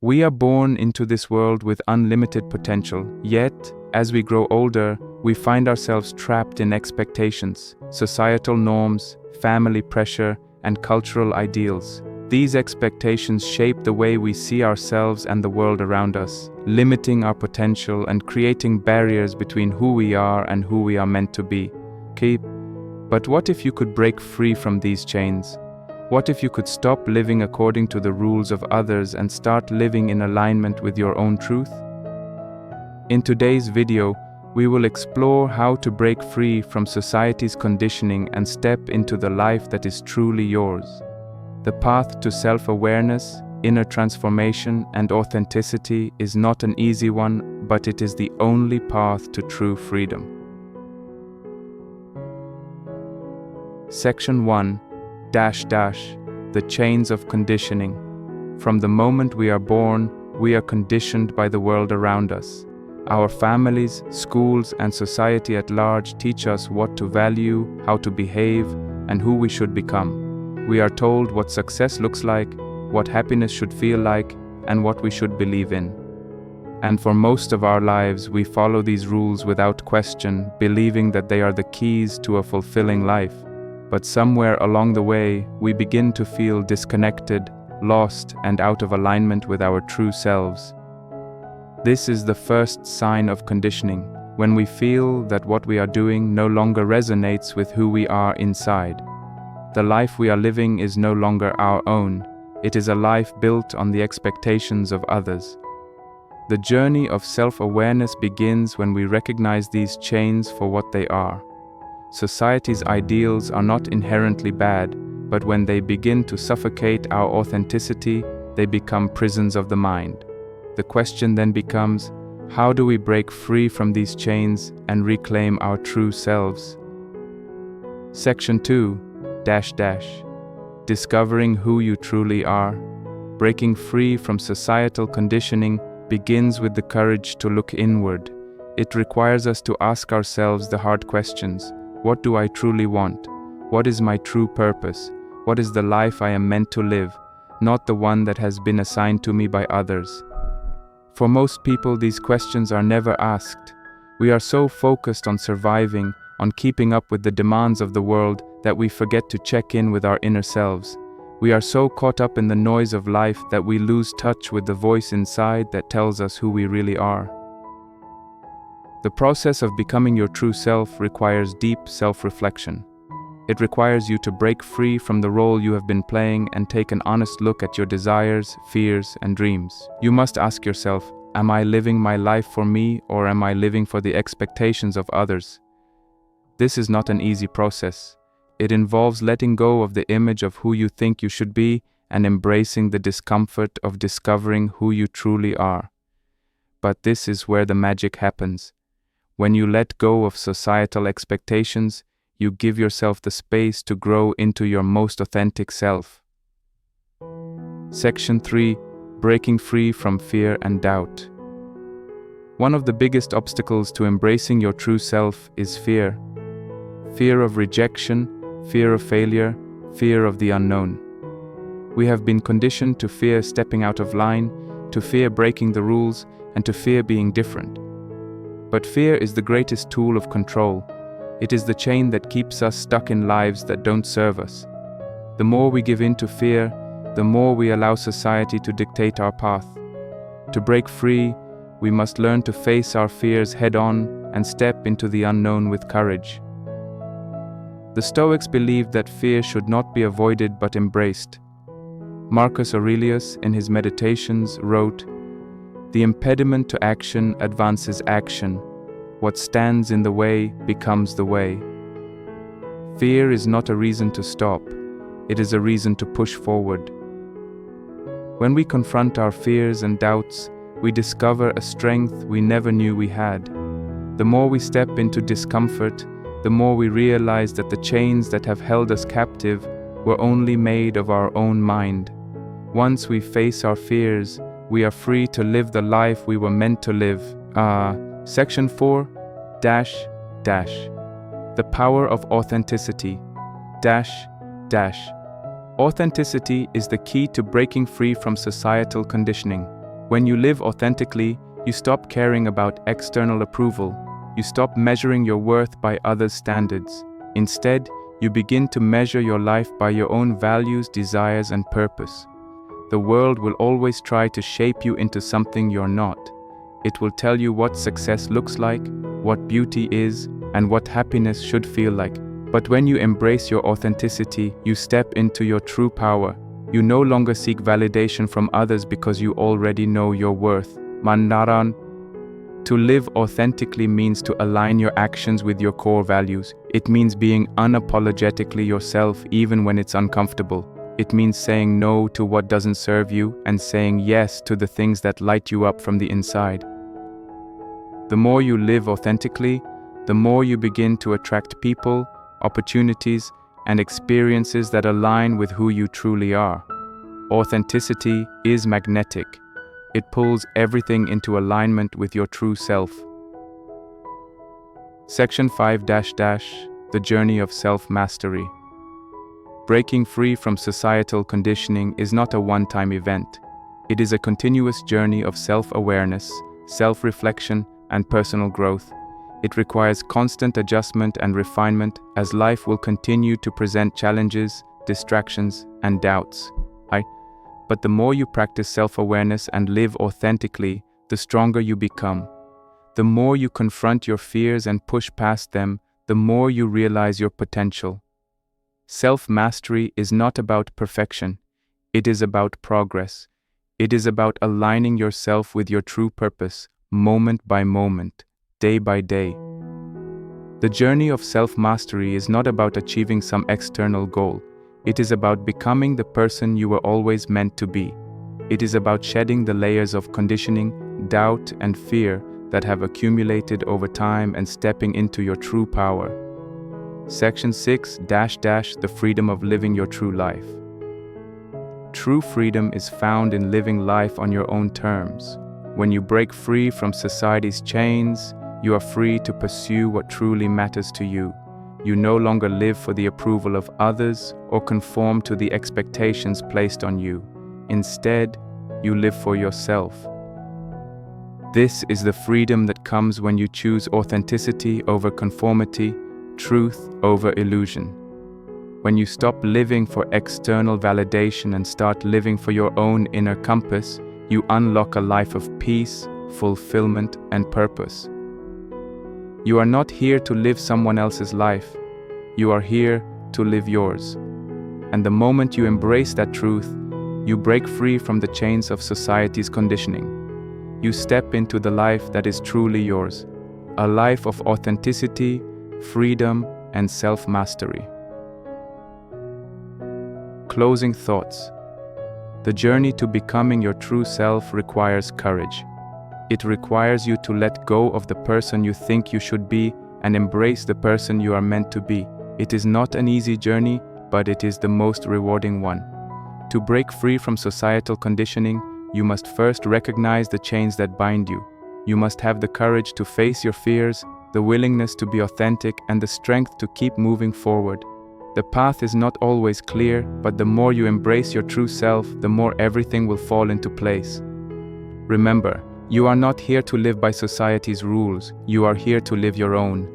We are born into this world with unlimited potential, yet, as we grow older, we find ourselves trapped in expectations, societal norms, family pressure, and cultural ideals. These expectations shape the way we see ourselves and the world around us, limiting our potential and creating barriers between who we are and who we are meant to be. But what if you could break free from these chains? What if you could stop living according to the rules of others and start living in alignment with your own truth? In today's video, we will explore how to break free from society's conditioning and step into the life that is truly yours. The path to self-awareness, inner transformation, and authenticity is not an easy one, but it is the only path to true freedom. Section 1 The chains of conditioning. From the moment we are born, we are conditioned by the world around us. Our families, schools, and society at large teach us what to value, how to behave, and who we should become. We are told what success looks like, what happiness should feel like, and what we should believe in. And for most of our lives, we follow these rules without question, believing that they are the keys to a fulfilling life. But somewhere along the way, we begin to feel disconnected, lost, and out of alignment with our true selves. This is the first sign of conditioning, when we feel that what we are doing no longer resonates with who we are inside. The life we are living is no longer our own. It is a life built on the expectations of others. The journey of self-awareness begins when we recognize these chains for what they are. Society's ideals are not inherently bad, but when they begin to suffocate our authenticity, they become prisons of the mind. The question then becomes, how do we break free from these chains and reclaim our true selves? Section 2 Discovering who you truly are. Breaking free from societal conditioning begins with the courage to look inward. It requires us to ask ourselves the hard questions. What do I truly want? What is my true purpose? What is the life I am meant to live, not the one that has been assigned to me by others? For most people, these questions are never asked. We are so focused on surviving, on keeping up with the demands of the world, that we forget to check in with our inner selves. We are so caught up in the noise of life that we lose touch with the voice inside that tells us who we really are. The process of becoming your true self requires deep self-reflection. It requires you to break free from the role you have been playing and take an honest look at your desires, fears, and dreams. You must ask yourself, am I living my life for me, or am I living for the expectations of others? This is not an easy process. It involves letting go of the image of who you think you should be and embracing the discomfort of discovering who you truly are. But this is where the magic happens. When you let go of societal expectations, you give yourself the space to grow into your most authentic self. Section 3 Breaking free from fear and doubt. One of the biggest obstacles to embracing your true self is fear. Fear of rejection, fear of failure, fear of the unknown. We have been conditioned to fear stepping out of line, to fear breaking the rules, and to fear being different. But fear is the greatest tool of control. It is the chain that keeps us stuck in lives that don't serve us. The more we give in to fear, the more we allow society to dictate our path. To break free, we must learn to face our fears head-on and step into the unknown with courage. The Stoics believed that fear should not be avoided but embraced. Marcus Aurelius, in his Meditations, wrote, "The impediment to action advances action. What stands in the way becomes the way." Fear is not a reason to stop. It is a reason to push forward. When we confront our fears and doubts, we discover a strength we never knew we had. The more we step into discomfort, the more we realize that the chains that have held us captive were only made of our own mind. Once we face our fears, we are free to live the life we were meant to live. Section 4 The power of authenticity. Authenticity is the key to breaking free from societal conditioning. When you live authentically, you stop caring about external approval. You stop measuring your worth by others' standards. Instead, you begin to measure your life by your own values, desires, and purpose. The world will always try to shape you into something you're not. It will tell you what success looks like, what beauty is, and what happiness should feel like. But when you embrace your authenticity, you step into your true power. You no longer seek validation from others because you already know your worth. Mannaran. To live authentically means to align your actions with your core values. It means being unapologetically yourself even when it's uncomfortable. It means saying no to what doesn't serve you and saying yes to the things that light you up from the inside. The more you live authentically, the more you begin to attract people, opportunities, and experiences that align with who you truly are. Authenticity is magnetic. It pulls everything into alignment with your true self. Section 5 The Journey of Self-Mastery. Breaking free from societal conditioning is not a one-time event. It is a continuous journey of self-awareness, self-reflection, and personal growth. It requires constant adjustment and refinement as life will continue to present challenges, distractions, and doubts. But the more you practice self-awareness and live authentically, the stronger you become. The more you confront your fears and push past them, the more you realize your potential. Self-mastery is not about perfection. It is about progress. It is about aligning yourself with your true purpose, moment by moment, day by day. The journey of self-mastery is not about achieving some external goal. It is about becoming the person you were always meant to be. It is about shedding the layers of conditioning, doubt, and fear that have accumulated over time and stepping into your true power. Section 6 The Freedom of Living Your True Life. True freedom is found in living life on your own terms. When you break free from society's chains, you are free to pursue what truly matters to you. You no longer live for the approval of others or conform to the expectations placed on you. Instead, you live for yourself. This is the freedom that comes when you choose authenticity over conformity, truth over illusion. When you stop living for external validation and start living for your own inner compass, you unlock a life of peace, fulfillment, and purpose. You are not here to live someone else's life. You are here to live yours. And the moment you embrace that truth, you break free from the chains of society's conditioning. You step into the life that is truly yours, a life of authenticity, freedom, and self-mastery. Closing thoughts. The journey to becoming your true self requires courage. It requires you to let go of the person you think you should be and embrace the person you are meant to be. It is not an easy journey, but it is the most rewarding one. To break free from societal conditioning, you must first recognize the chains that bind you. You must have the courage to face your fears, the willingness to be authentic, and the strength to keep moving forward. The path is not always clear, but the more you embrace your true self, the more everything will fall into place. Remember, you are not here to live by society's rules. You are here to live your own.